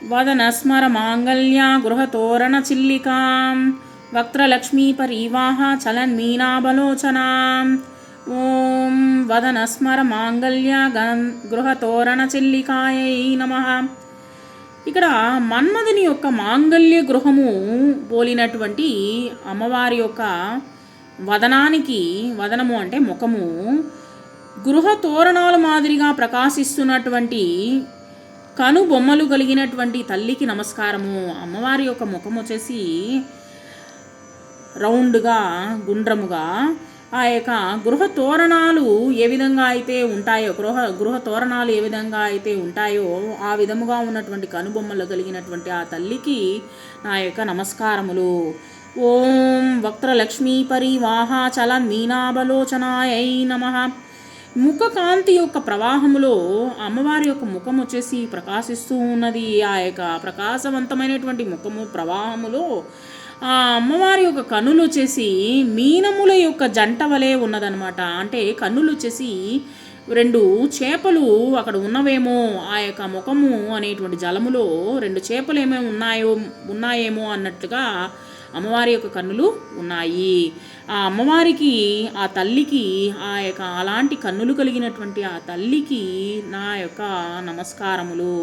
వదనస్మర మాంగళ్య గృహతోరణ చిల్లికాం వక్త్రలక్ష్మీ పరీవాహ చలన్మీనాబలోచనాం. ఓం వదనస్మర మాంగళ్య గృహతోరణ చిల్లికాయై నమః. ఇక్కడ మన్మధుని యొక్క మాంగళ్య గృహము పోలినటువంటి అమ్మవారి యొక్క వదనానికి, వదనము అంటే ముఖము, గృహ తోరణాల మాదిరిగా ప్రకాశిస్తున్నటువంటి కనుబొమ్మలు కలిగినటువంటి తల్లికి నమస్కారము. అమ్మవారి యొక్క ముఖం వచ్చేసి రౌండ్గా, గుండ్రముగా, ఆ యొక్క గృహ తోరణాలు ఏ విధంగా అయితే ఉంటాయో, గృహ తోరణాలు ఏ విధంగా అయితే ఉంటాయో ఆ విధముగా ఉన్నటువంటి కనుబొమ్మలు కలిగినటువంటి ఆ తల్లికి నా యొక్క నమస్కారములు. ఓం వక్త్రలక్ష్మీ పరివాహ చలన్మీనాబలోచనాయై నమః. ముఖ కాంతి యొక్క ప్రవాహములో అమ్మవారి యొక్క ముఖం వచ్చేసి ప్రకాశిస్తూ ఉన్నది. ఆ యొక్క ప్రకాశవంతమైనటువంటి ముఖము ప్రవాహములో ఆ అమ్మవారి యొక్క కన్నులు వచ్చేసి మీనముల యొక్క జంట వలె ఉన్నదనమాట. అంటే కన్నులు వచ్చేసి రెండు చేపలు అక్కడ ఉన్నవేమో, ఆ యొక్క ముఖము అనేటువంటి జలములో రెండు చేపలు ఏమేమి ఉన్నాయేమో అన్నట్లుగా అమ్మవారి యొక్క కన్నులు ఉన్నాయి. ఆ అమ్మవారికి, ఆ తల్లికి, ఆ యొక్క అలాంటి కన్నులు కలిగినటువంటి ఆ తల్లికి నా యొక్క నమస్కారములు.